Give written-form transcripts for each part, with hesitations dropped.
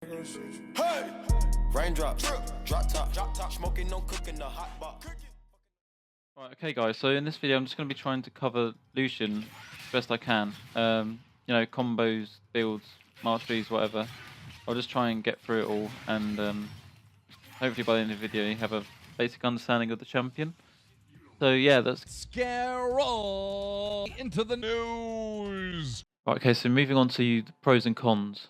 Hey! Raindrops, drop top, smoking, no cooking, the hot box. Right, okay guys, so in this video I'm just going to be trying to cover Lucian as best I can. You know, combos, builds, masteries, whatever. I'll just try and get through it all, and hopefully by the end of the video you have a basic understanding of the champion. So yeah, that's... Scare into the news. Right, okay, so moving on to the pros and cons.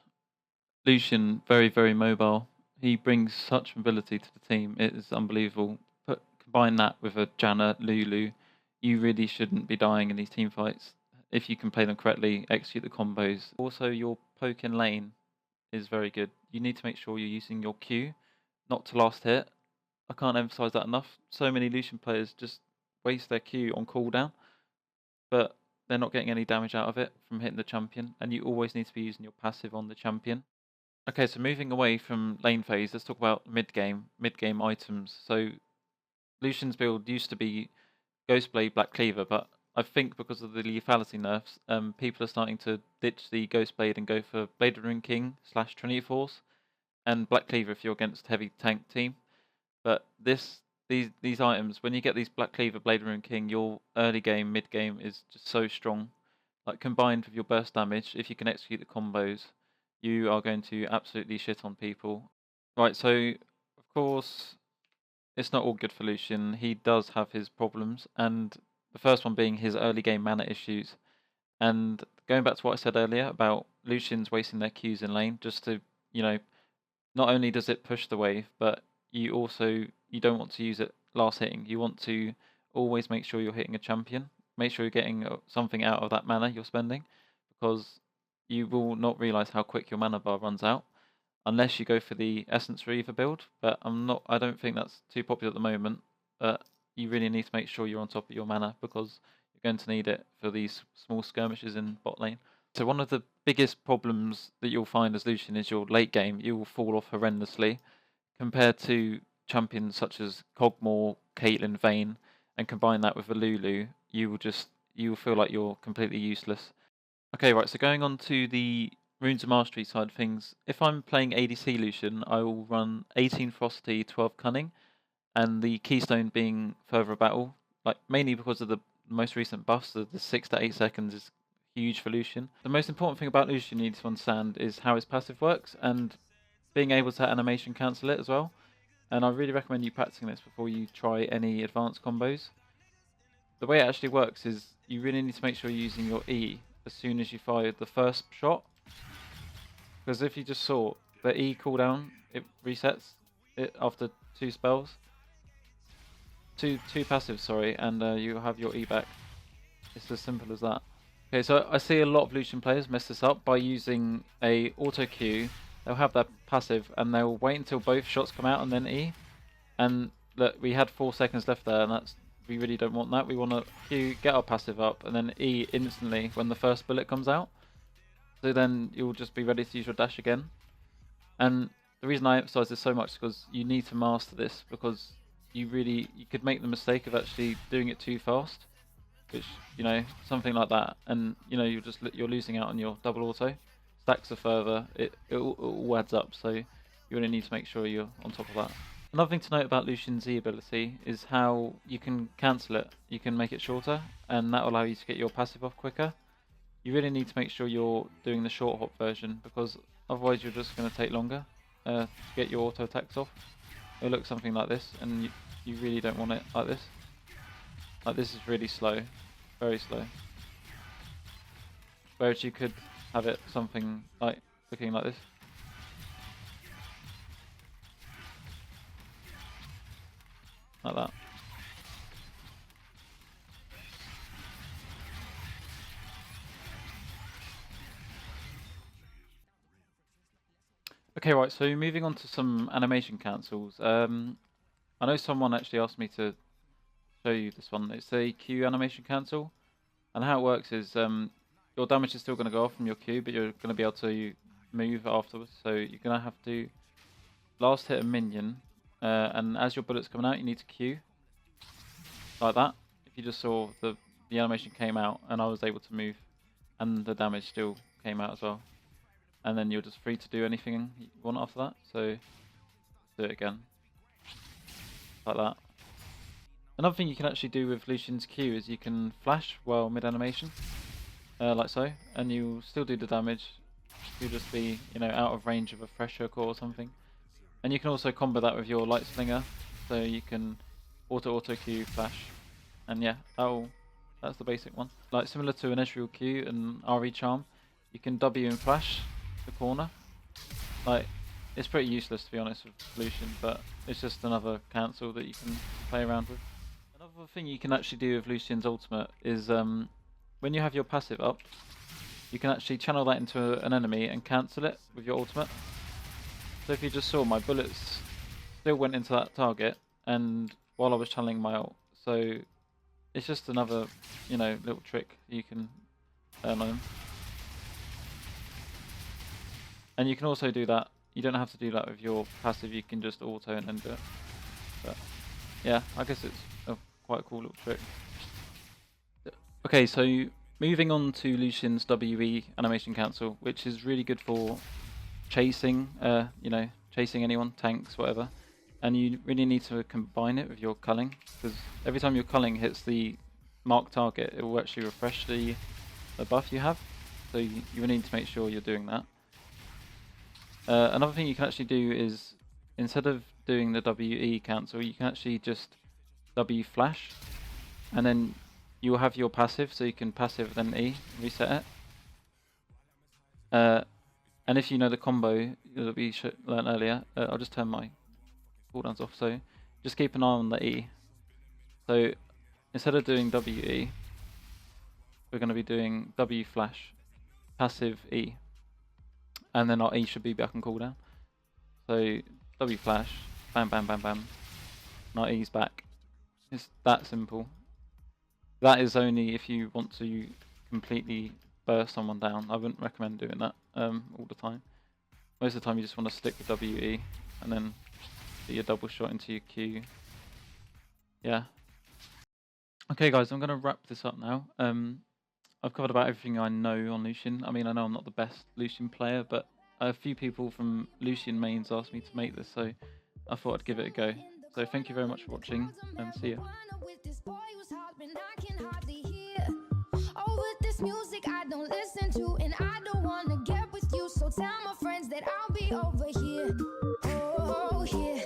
Lucian, very, very mobile. He brings such mobility to the team, it is unbelievable. Combine that with a Janna, Lulu, you really shouldn't be dying in these team fights. If you can play them correctly, execute the combos. Also, your poke in lane is very good. You need to make sure you're using your Q, not to last hit. I can't emphasize that enough. So many Lucian players just waste their Q on cooldown, but they're not getting any damage out of it from hitting the champion, and you always need to be using your passive on the champion. Okay, so moving away from lane phase, let's talk about mid-game items. So Lucian's build used to be Ghostblade, Black Cleaver, but I think because of the lethality nerfs, people are starting to ditch the Ghostblade and go for Blade of the Ruined King / Trinity Force, and Black Cleaver if you're against heavy tank team. But these items, when you get these Black Cleaver, Blade of the Ruined King, your early game, mid game is just so strong. Like combined with your burst damage, if you can execute the combos, you are going to absolutely shit on people. Right, so of course it's not all good for Lucian. He does have his problems, and the first one being his early game mana issues. And going back to what I said earlier about Lucians wasting their Qs in lane, just to, you know, not only does it push the wave, but you don't want to use it last hitting. You want to always make sure you're hitting a champion. Make sure you're getting something out of that mana you're spending, because you will not realize how quick your mana bar runs out unless you go for the Essence Reaver build, but I don't think that's too popular at the moment. But you really need to make sure you're on top of your mana, because you're going to need it for these small skirmishes in bot lane. So one of the biggest problems that you'll find as Lucian is your late game. You will fall off horrendously compared to champions such as Kog'Maw, Caitlyn, Vayne, and combine that with a Lulu, you will feel like you're completely useless. Okay, right, so going on to the Runes of Mastery side of things, if I'm playing ADC Lucian, I will run 18 Frosty, 12 Cunning, and the keystone being Further Battle, like mainly because of the most recent buffs, the 6 to 8 seconds is huge for Lucian. The most important thing about Lucian you need to understand is how his passive works, and being able to animation cancel it as well. And I really recommend you practicing this before you try any advanced combos. The way it actually works is you really need to make sure you're using your E as soon as you fire the first shot, because if you just saw the E cooldown, it resets it after two spells, two passives, sorry, and you have your E back. It's as simple as that. Okay, so I see a lot of Lucian players mess this up by using a auto Q. They'll have that passive and they'll wait until both shots come out and then E. And look, we had 4 seconds left there, and we really don't want that. We want to Q, get our passive up, and then E instantly when the first bullet comes out. So then you'll just be ready to use your dash again. And the reason I emphasize this so much is because you need to master this, because you could make the mistake of actually doing it too fast, which, you know, something like that, and you know you're losing out on your double auto. Stacks are further, it all adds up, so you really need to make sure you're on top of that. Another thing to note about Lucian's Z ability is how you can cancel it. You can make it shorter, and that will allow you to get your passive off quicker. You really need to make sure you're doing the short hop version, because otherwise you're just going to take longer to get your auto attacks off. It'll look something like this, and you really don't want it like this. Like this is really slow, very slow. Whereas you could have it something like looking like this. Like that. Okay, right, so moving on to some animation cancels. I know someone actually asked me to show you this one. It's a Q animation cancel, and how it works is your damage is still going to go off from your Q, but you're going to be able to move afterwards. So you're going to have to last hit a minion, and as your bullet's coming out, you need to Q like that. If you just saw the animation came out, and I was able to move, and the damage still came out as well. and then you're just free to do anything you want after that. So do it again, like that. Another thing you can actually do with Lucian's Q is you can flash while mid-animation, like so, and you'll still do the damage. You'll just be, you know, out of range of a fresh hook or something. And you can also combo that with your light slinger, so you can auto Q flash, and yeah, that's the basic one. Like similar to an Ezreal Q and RE charm, you can W and flash the corner. Like, it's pretty useless to be honest with Lucian, but it's just another cancel that you can play around with. Another thing you can actually do with Lucian's ultimate is when you have your passive up, you can actually channel that into an enemy and cancel it with your ultimate. So if you just saw, my bullets still went into that target, and while I was channeling my ult, so it's just another, you know, little trick you can earn on him. And you can also do that. You don't have to do that with your passive. You can just auto and then do it. But yeah, I guess it's quite a cool little trick. Okay, so moving on to Lucian's WE animation cancel, which is really good for chasing, you know, chasing anyone, tanks, whatever. And you really need to combine it with your culling, because every time your culling hits the marked target, it will actually refresh the buff you have. So you really need to make sure you're doing that. Another thing you can actually do is, instead of doing the WE cancel, you can actually just W flash, and then you'll have your passive, so you can passive then E, reset it. And if you know the combo that we learned earlier, I'll just turn my cooldowns off, so just keep an eye on the E. So instead of doing WE, we're going to be doing W flash, passive E, and then our E should be back on cooldown. So W flash, bam bam bam bam, and our E's back. It's that simple. That is only if you want to completely burst someone down. I wouldn't recommend doing that all the time. Most of the time you just want to stick with WE and then do your double shot into your Q. Yeah. Okay guys, I'm going to wrap this up now. I've covered about everything I know on Lucian. I mean, I know I'm not the best Lucian player, but a few people from Lucian mains asked me to make this, so I thought I'd give it a go. So thank you very much for watching, and see you. Music I don't listen to, and I don't wanna get with you, so tell my friends that I'll be over here. Oh yeah.